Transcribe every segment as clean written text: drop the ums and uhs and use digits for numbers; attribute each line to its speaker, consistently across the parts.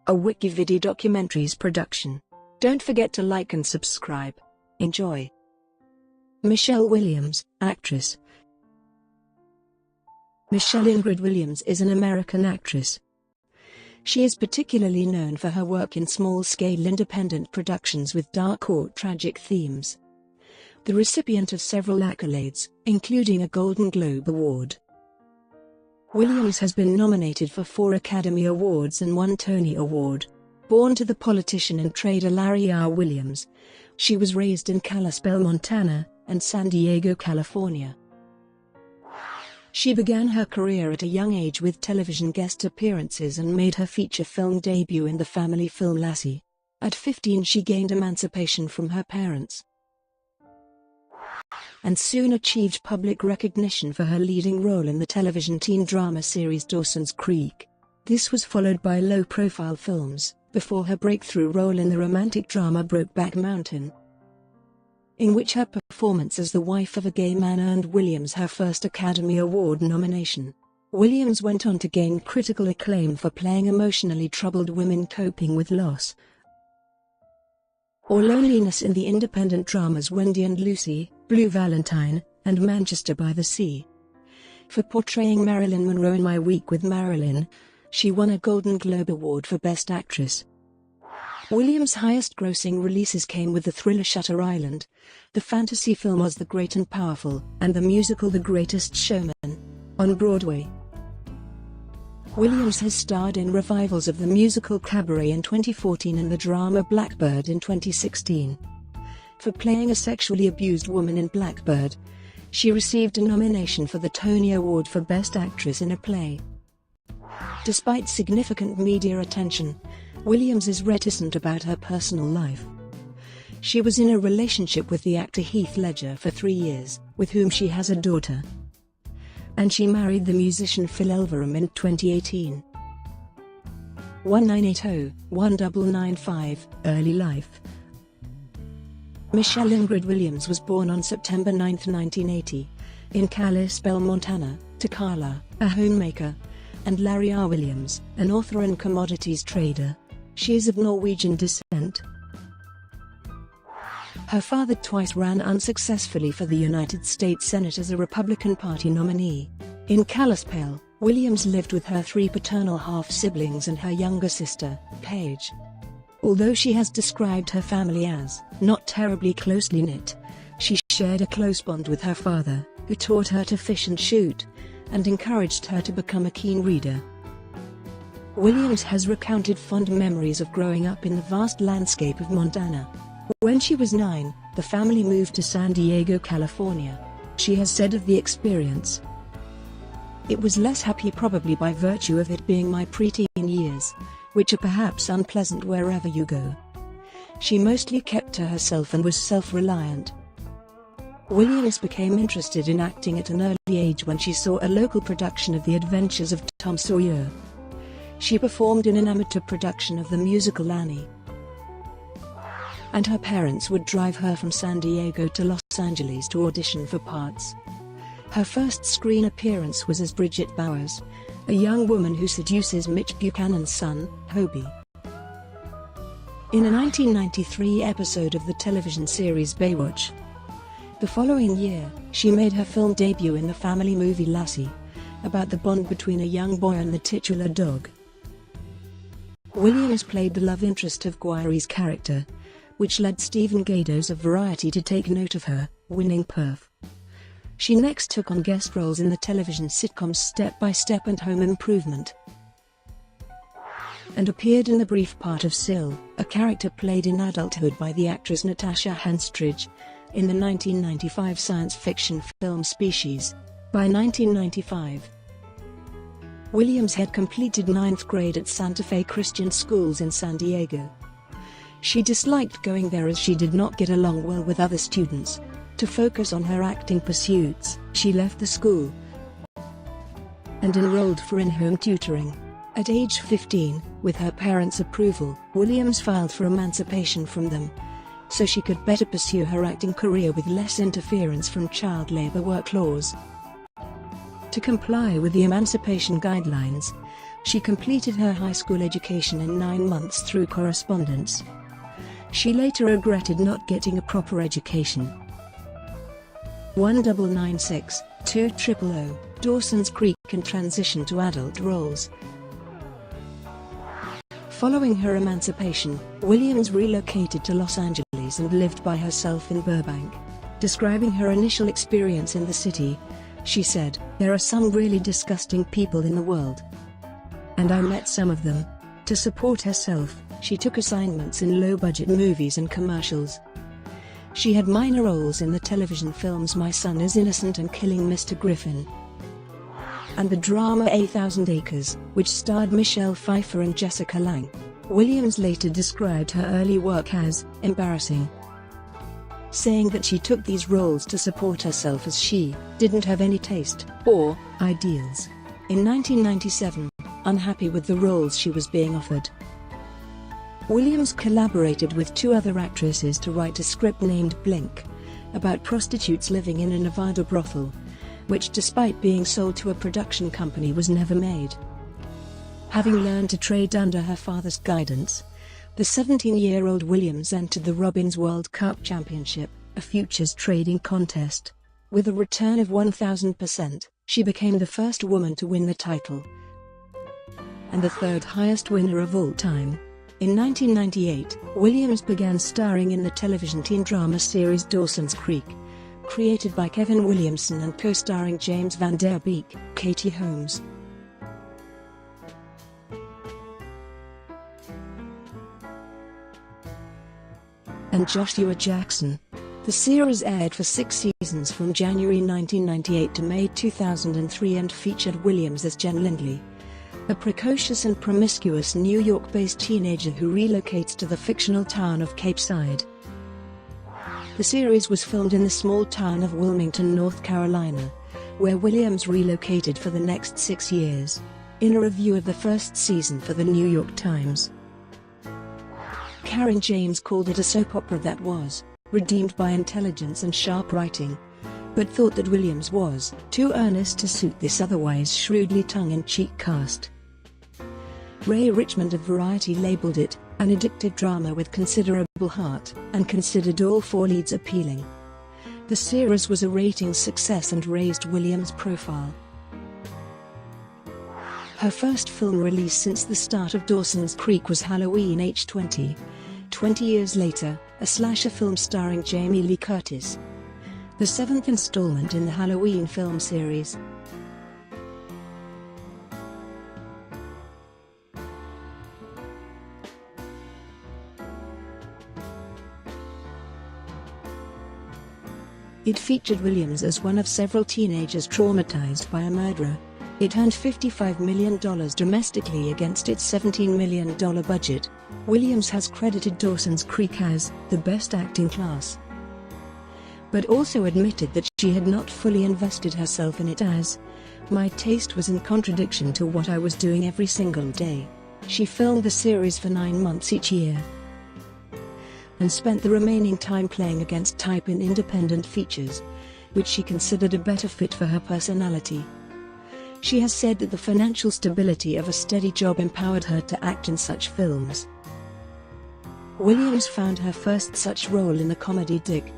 Speaker 1: a WikiVidi documentaries production. Don't forget to like and subscribe. Enjoy. Michelle Williams, actress. Michelle Ingrid Williams is an American actress. She is particularly known for her work in small-scale independent productions with dark or tragic themes. The recipient of several accolades, including a Golden Globe Award. Williams has been nominated for 4 Academy Awards and 1 Tony Award. Born to the politician and trader Larry R. Williams, she was raised in Kalispell, Montana, and San Diego, California. She began her career at a young age with television guest appearances and made her feature film debut in the family film Lassie. At 15 she gained emancipation from her parents, and soon achieved public recognition for her leading role in the television teen drama series Dawson's Creek. This was followed by low-profile films, before her breakthrough role in the romantic drama Brokeback Mountain, in which her performance as the wife of a gay man earned Williams her first Academy Award nomination. Williams went on to gain critical acclaim for playing emotionally troubled women coping with loss or loneliness in the independent dramas Wendy and Lucy, Blue Valentine, and Manchester by the Sea. For portraying Marilyn Monroe in My Week with Marilyn, she won a Golden Globe Award for Best Actress. Williams' highest-grossing releases came with the thriller Shutter Island, the fantasy film Oz the Great and Powerful, and the musical The Greatest Showman, on Broadway. Williams has starred in revivals of the musical Cabaret in 2014 and the drama Blackbird in 2016. For playing a sexually abused woman in Blackbird, she received a nomination for the Tony Award for Best Actress in a Play. Despite significant media attention, Williams is reticent about her personal life. She was in a relationship with the actor Heath Ledger for 3 years, with whom she has a daughter, and she married the musician Phil Elverum in 2018. 1980-1995, Early life. Michelle Ingrid Williams was born on September 9, 1980, in Kalispell, Montana, to Carla, a homemaker, and Larry R. Williams, an author and commodities trader. She is of Norwegian descent. Her father twice ran unsuccessfully for the United States Senate as a Republican Party nominee. In Kalispell, Williams lived with her 3 paternal half-siblings and her younger sister, Paige. Although she has described her family as not terribly closely knit, she shared a close bond with her father, who taught her to fish and shoot, and encouraged her to become a keen reader. Williams has recounted fond memories of growing up in the vast landscape of Montana. When she was 9, the family moved to San Diego, California. She has said of the experience, "It was less happy probably by virtue of it being my preteen years, which are perhaps unpleasant wherever you go." She mostly kept to herself and was self-reliant. Williams became interested in acting at an early age when she saw a local production of The Adventures of Tom Sawyer. She performed in an amateur production of the musical Annie, and her parents would drive her from San Diego to Los Angeles to audition for parts. Her first screen appearance was as Bridget Bowers, a young woman who seduces Mitch Buchanan's son, Hobie. In a 1993 episode of the television series Baywatch. The following year, she made her film debut in the family movie Lassie, about the bond between a young boy and the titular dog. Williams played the love interest of Guiry's character, which led Stephen Gaydos of Variety to take note of her, winning Perf. She next took on guest roles in the television sitcoms Step by Step and Home Improvement, and appeared in the brief part of Syl, a character played in adulthood by the actress Natasha Henstridge, in the 1995 science fiction film Species. By 1995, Williams had completed 9th grade at Santa Fe Christian Schools in San Diego. She disliked going there as she did not get along well with other students. To focus on her acting pursuits, she left the school and enrolled for in-home tutoring. At age 15, with her parents' approval, Williams filed for emancipation from them, so she could better pursue her acting career with less interference from child labor work laws. To comply with the emancipation guidelines, She completed her high school education in 9 months through correspondence. She later regretted not getting a proper education. 1996-2000, Dawson's Creek can transition to adult roles. Following her emancipation, Williams relocated to Los Angeles and lived by herself in Burbank. Describing her initial experience in the city, she said, "There are some really disgusting people in the world. And I met some of them." To support herself, she took assignments in low-budget movies and commercials. She had minor roles in the television films My Son is Innocent and Killing Mr. Griffin, and the drama 8,000 Acres, which starred Michelle Pfeiffer and Jessica Lange. Williams later described her early work as embarrassing, saying that she took these roles to support herself as she didn't have any taste or ideals. In 1997, unhappy with the roles she was being offered, Williams collaborated with 2 other actresses to write a script named Blink, about prostitutes living in a Nevada brothel, which despite being sold to a production company was never made. Having learned to trade under her father's guidance, the 17-year-old Williams entered the Robbins World Cup Championship, a futures trading contest. With a return of 1,000%, she became the first woman to win the title, and the 3rd highest winner of all time. In 1998, Williams began starring in the television teen drama series Dawson's Creek, created by Kevin Williamson and co-starring James Van Der Beek, Katie Holmes, and Joshua Jackson. The series aired for 6 seasons from January 1998 to May 2003 and featured Williams as Jen Lindley, a precocious and promiscuous New York-based teenager who relocates to the fictional town of Cape Side. The series was filmed in the small town of Wilmington, North Carolina, where Williams relocated for the next 6 years. In a review of the first season for the New York Times, Karen James called it a soap opera that was redeemed by intelligence and sharp writing, but thought that Williams was too earnest to suit this otherwise shrewdly tongue-in-cheek cast. Ray Richmond of Variety labeled it an addictive drama with considerable heart, and considered all 4 leads appealing. The series was a ratings success and raised Williams' profile. Her first film release since the start of Dawson's Creek was Halloween H20. 20 years later, a slasher film starring Jamie Lee Curtis, the 7th installment in the Halloween film series. It featured Williams as one of several teenagers traumatized by a murderer. It earned $55 million domestically against its $17 million budget. Williams has credited Dawson's Creek as the best acting class, but also admitted that she had not fully invested herself in it as, "My taste was in contradiction to what I was doing every single day." She filmed the series for 9 months each year, and spent the remaining time playing against type in independent features, which she considered a better fit for her personality. She has said that the financial stability of a steady job empowered her to act in such films. Williams found her first such role in the comedy Dick,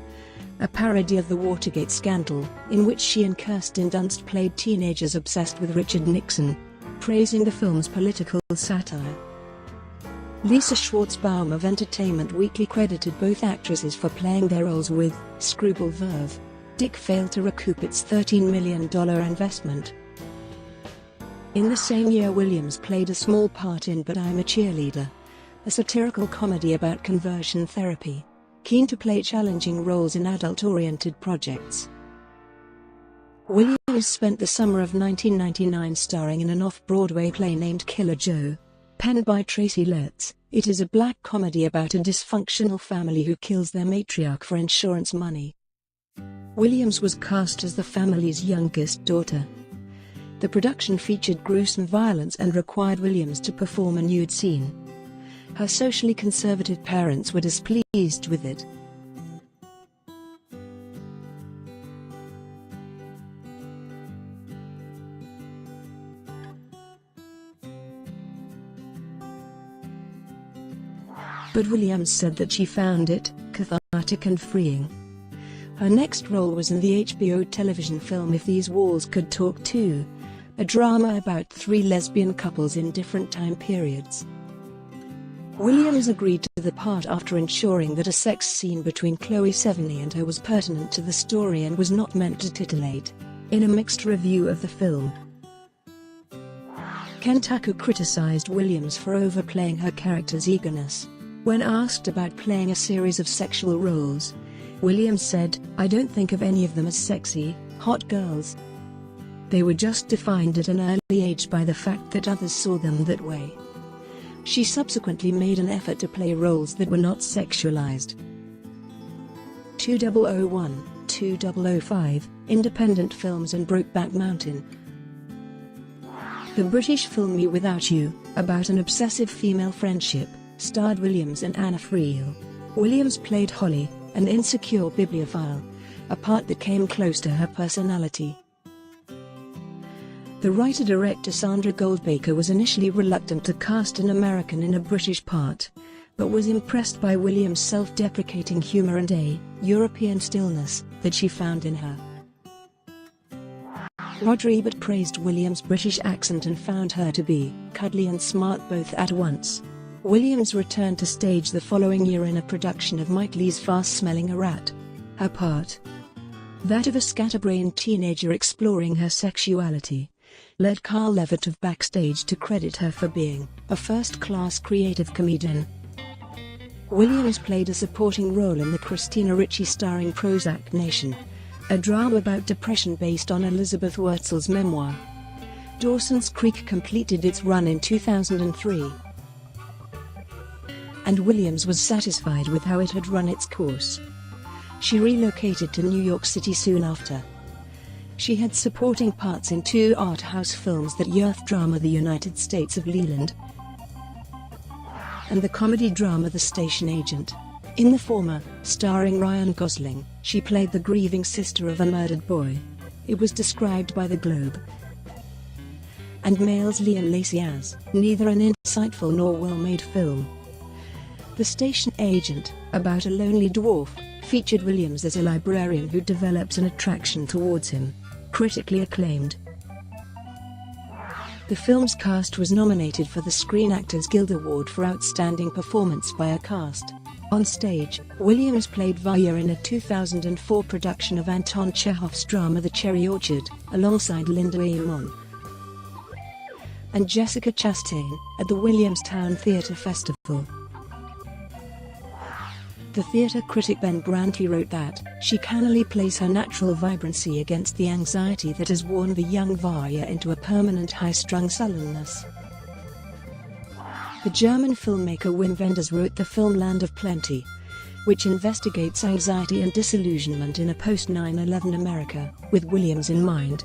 Speaker 1: a parody of the Watergate scandal, in which she and Kirsten Dunst played teenagers obsessed with Richard Nixon, praising the film's political satire. Lisa Schwartzbaum of Entertainment Weekly credited both actresses for playing their roles with screwball verve. Dick failed to recoup its $13 million investment. In the same year, Williams played a small part in But I'm a Cheerleader, a satirical comedy about conversion therapy. Keen to play challenging roles in adult-oriented projects, Williams spent the summer of 1999 starring in an off-Broadway play named Killer Joe, penned by Tracy Letts. It is a black comedy about a dysfunctional family who kills their matriarch for insurance money. Williams was cast as the family's youngest daughter. The production featured gruesome violence and required Williams to perform a nude scene. Her socially conservative parents were displeased with it. but Williams said that she found it cathartic and freeing. Her next role was in the HBO television film If These Walls Could Talk Too, a drama about 3 lesbian couples in different time periods. Williams agreed to the part after ensuring that a sex scene between Chloe Sevigny and her was pertinent to the story and was not meant to titillate. In a mixed review of the film, Kotaku criticized Williams for overplaying her character's eagerness. When asked about playing a series of sexual roles, Williams said, "I don't think of any of them as sexy, hot girls. They were just defined at an early age by the fact that others saw them that way." She subsequently made an effort to play roles that were not sexualized. 2001, 2005, independent films and Brokeback Mountain. The British film Me Without You, about an obsessive female friendship, starred Williams and Anna Friel. Williams played Holly, an insecure bibliophile, a part that came close to her personality. The writer-director Sandra Goldbaker was initially reluctant to cast an American in a British part, but was impressed by Williams' self-deprecating humor and a European stillness that she found in her. Roger Ebert praised Williams' British accent and found her to be cuddly and smart both at once. Williams returned to stage the following year in a production of Mike Leigh's Fast-Smelling a Rat. Her part, that of a scatterbrained teenager exploring her sexuality, led Carl Levitt of Backstage to credit her for being a first-class creative comedian. Williams played a supporting role in the Christina Ricci starring Prozac Nation, a drama about depression based on Elizabeth Wurzel's memoir. Dawson's Creek completed its run in 2003, and Williams was satisfied with how it had run its course. She relocated to New York City soon after. She had supporting parts in 2 art house films, that youth drama The United States of Leland and the comedy drama The Station Agent. In the former, starring Ryan Gosling, she played the grieving sister of a murdered boy. It was described by The Globe and Mail's Liam Lacey as neither an insightful nor well-made film. The Station Agent, about a lonely dwarf, featured Williams as a librarian who develops an attraction towards him. Critically acclaimed. The film's cast was nominated for the Screen Actors Guild Award for Outstanding Performance by a Cast. On stage, Williams played Varya in a 2004 production of Anton Chekhov's drama The Cherry Orchard, alongside Linda Amon and Jessica Chastain, at the Williamstown Theatre Festival. The theatre critic Ben Brantley wrote that she cannily plays her natural vibrancy against the anxiety that has worn the young Varya into a permanent high-strung sullenness. The German filmmaker Wim Wenders wrote the film Land of Plenty, which investigates anxiety and disillusionment in a post-9/11 America, with Williams in mind.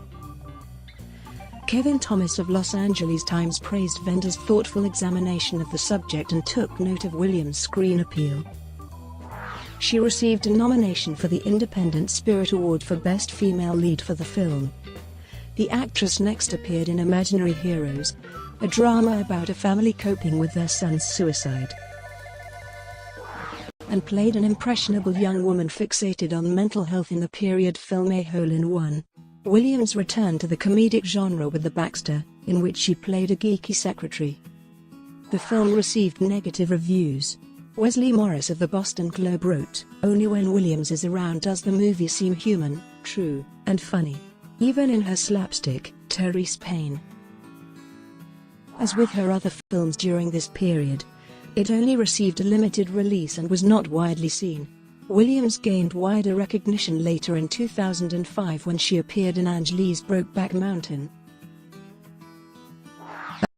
Speaker 1: Kevin Thomas of Los Angeles Times praised Wenders' thoughtful examination of the subject and took note of Williams' screen appeal. She received a nomination for the Independent Spirit Award for Best Female Lead for the film. The actress next appeared in Imaginary Heroes, a drama about a family coping with their son's suicide, and played an impressionable young woman fixated on mental health in the period film A Hole in One. Williams returned to the comedic genre with The Baxter, in which she played a geeky secretary. The film received negative reviews. Wesley Morris of the Boston Globe wrote, "Only when Williams is around does the movie seem human, true, and funny. Even in her slapstick, Therese Payne." As with her other films during this period, it only received a limited release and was not widely seen. Williams gained wider recognition later in 2005 when she appeared in Ang Lee's Brokeback Mountain,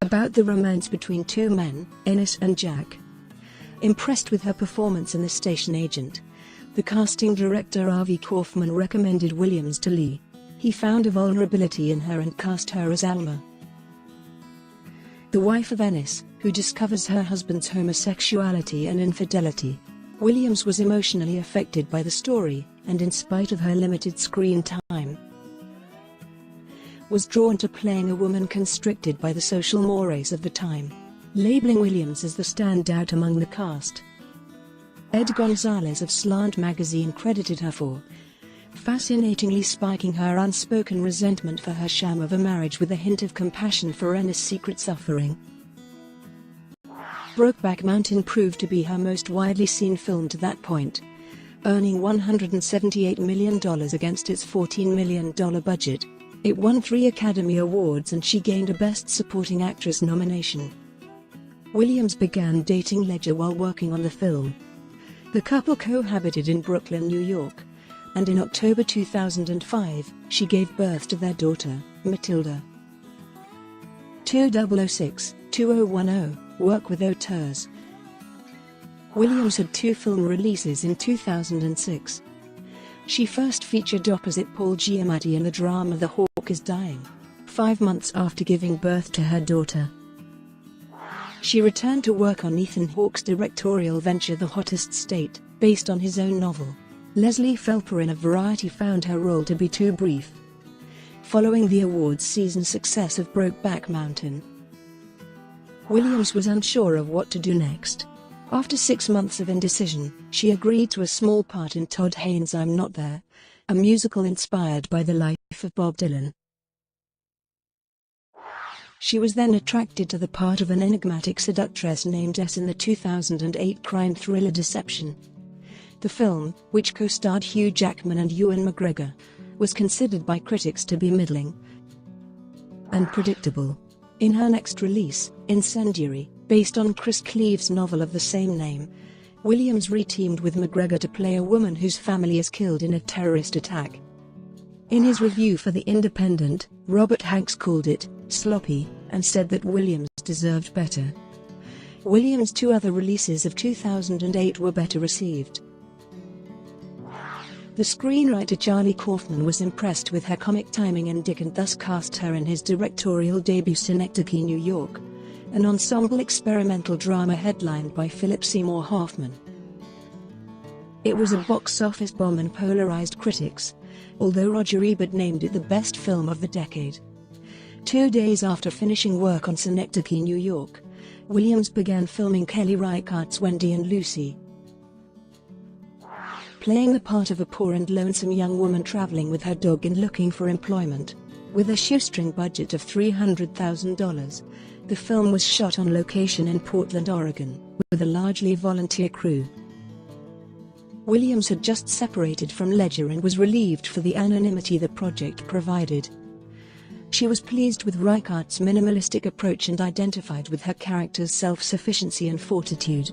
Speaker 1: about the romance between 2 men, Ennis and Jack. Impressed with her performance in The Station Agent, the casting director Avi Kaufman recommended Williams to Lee. He found a vulnerability in her and cast her as Alma, the wife of Ennis, who discovers her husband's homosexuality and infidelity. Williams was emotionally affected by the story, and in spite of her limited screen time, was drawn to playing a woman constricted by the social mores of the time. Labeling Williams as the standout among the cast, Ed Gonzalez of Slant magazine credited her for fascinatingly spiking her unspoken resentment for her sham of a marriage with a hint of compassion for Renna's secret suffering. Brokeback Mountain proved to be her most widely seen film to that point, earning $178 million against its $14 million budget. It won 3 Academy Awards and she gained a Best Supporting Actress nomination. Williams began dating Ledger while working on the film. The couple cohabited in Brooklyn, New York, and in October 2005, she gave birth to their daughter, Matilda. 2006-2010, work with auteurs. Williams had 2 film releases in 2006. She first featured opposite Paul Giamatti in the drama The Hawk is Dying, 5 months after giving birth to her daughter. She returned to work on Ethan Hawke's directorial venture The Hottest State, based on his own novel. Leslie Felper of Variety found her role to be too brief. Following the awards season success of Brokeback Mountain, Williams was unsure of what to do next. After 6 months of indecision, she agreed to a small part in Todd Haynes' I'm Not There, a musical inspired by the life of Bob Dylan. She was then attracted to the part of an enigmatic seductress named S in the 2008 crime thriller Deception. The film, which co-starred Hugh Jackman and Ewan McGregor, was considered by critics to be middling and predictable. In her next release, Incendiary, based on Chris Cleave's novel of the same name, Williams re-teamed with McGregor to play a woman whose family is killed in a terrorist attack. In his review for The Independent, Robert Hanks called it sloppy and said that Williams deserved better. Williams' 2 other releases of 2008 were better received. The screenwriter Charlie Kaufman was impressed with her comic timing and thus cast her in his directorial debut Synecdoche, New York, an ensemble experimental drama headlined by Philip Seymour Hoffman. It was a box office bomb and polarized critics, although Roger Ebert named it the best film of the decade. 2 days after finishing work on Synecdoche, New York, Williams began filming Kelly Reichardt's Wendy and Lucy. Playing the part of a poor and lonesome young woman traveling with her dog and looking for employment. With a shoestring budget of $300,000, the film was shot on location in Portland, Oregon, with a largely volunteer crew. Williams had just separated from Ledger and was relieved for the anonymity the project provided. She was pleased with Reichardt's minimalistic approach and identified with her character's self-sufficiency and fortitude.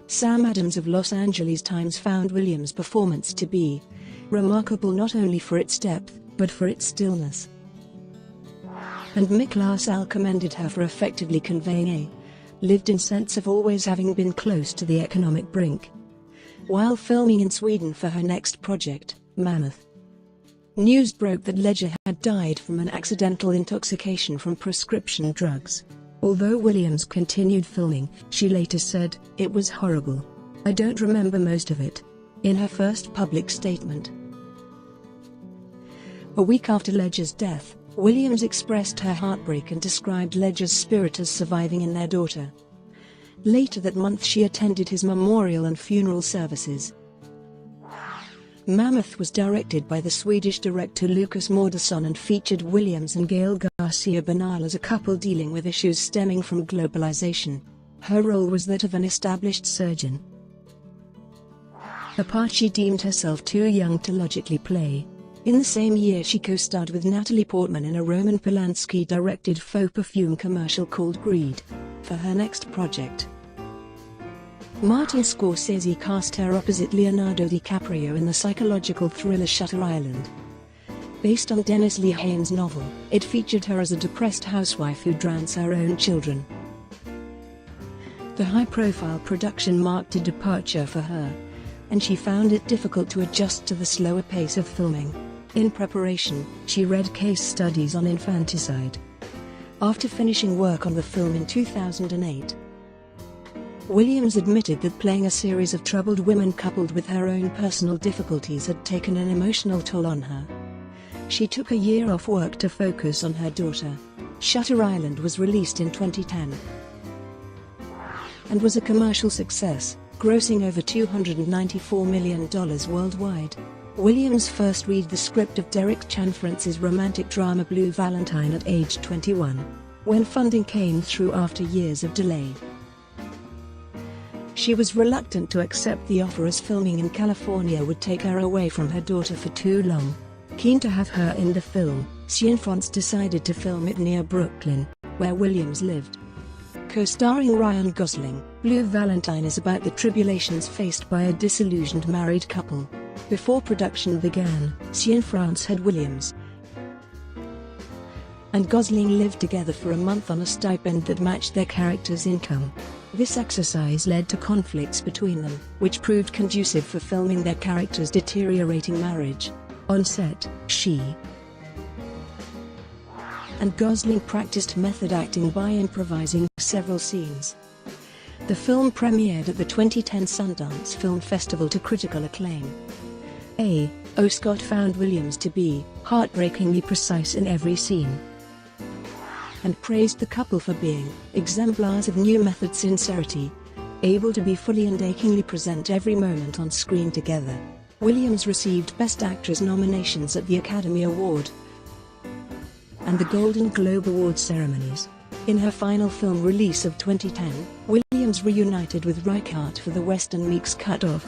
Speaker 1: Sam Adams of Los Angeles Times found Williams' performance to be remarkable not only for its depth, but for its stillness. And Mick LaSalle commended her for effectively conveying a lived-in sense of always having been close to the economic brink, while filming in Sweden for her next project, Mammoth. News broke that Ledger had died from an accidental intoxication from prescription drugs. Although Williams continued filming, she later said, "It was horrible. I don't remember most of it," in her first public statement. A week after Ledger's death, Williams expressed her heartbreak and described Ledger's spirit as surviving in their daughter. Later that month she attended his memorial and funeral services. Mammoth was directed by the Swedish director Lukas Moodysson and featured Williams and Gael Garcia Bernal as a couple dealing with issues stemming from globalization. Her role was that of an established surgeon, a part she deemed herself too young to logically play. In the same year she co-starred with Natalie Portman in a Roman Polanski-directed faux perfume commercial called Greed, for her next project. Martin Scorsese cast her opposite Leonardo DiCaprio in the psychological thriller Shutter Island. Based on Dennis Lehane's novel, it featured her as a depressed housewife who drowns her own children. The high-profile production marked a departure for her, and she found it difficult to adjust to the slower pace of filming. In preparation, she read case studies on infanticide. After finishing work on the film in 2008, Williams admitted that playing a series of troubled women coupled with her own personal difficulties had taken an emotional toll on her. She took a year off work to focus on her daughter. Shutter Island was released in 2010 and was a commercial success, grossing over $294 million worldwide. Williams first read the script of Derek Cianfrance's romantic drama Blue Valentine at age 21, when funding came through after years of delay. She was reluctant to accept the offer as filming in California would take her away from her daughter for too long. Keen to have her in the film, Cianfrance decided to film it near Brooklyn, where Williams lived. Co-starring Ryan Gosling, Blue Valentine is about the tribulations faced by a disillusioned married couple. Before production began, Cianfrance had Williams and Gosling lived together for a month on a stipend that matched their characters' income. This exercise led to conflicts between them, which proved conducive for filming their characters' deteriorating marriage. On set, she and Gosling practiced method acting by improvising several scenes. The film premiered at the 2010 Sundance Film Festival to critical acclaim. Scott found Williams to be heartbreakingly precise in every scene, and praised the couple for being exemplars of new method sincerity, able to be fully and achingly present every moment on screen together. Williams received Best Actress nominations at the Academy Award and the Golden Globe Award ceremonies. In her final film release of 2010, Williams reunited with Reichardt for the Western Meek's Cut-Off.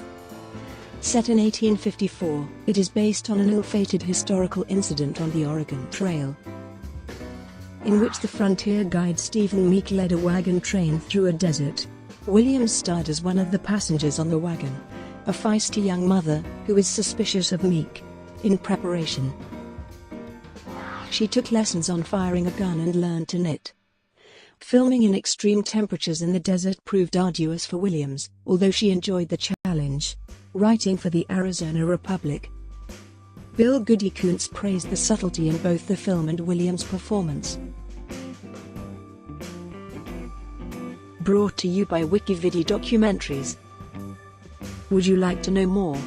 Speaker 1: Set in 1854, it is based on an ill-fated historical incident on the Oregon Trail, in which the frontier guide Stephen Meek led a wagon train through a desert. Williams starred as one of the passengers on the wagon, a feisty young mother who is suspicious of Meek. In preparation, she took lessons on firing a gun and learned to knit. Filming in extreme temperatures in the desert proved arduous for Williams, although she enjoyed the challenge. Writing for the Arizona Republic, Bill Goody Kuntz praised the subtlety in both the film and Williams' performance. Brought to you by WikiVidi Documentaries. Would you like to know more?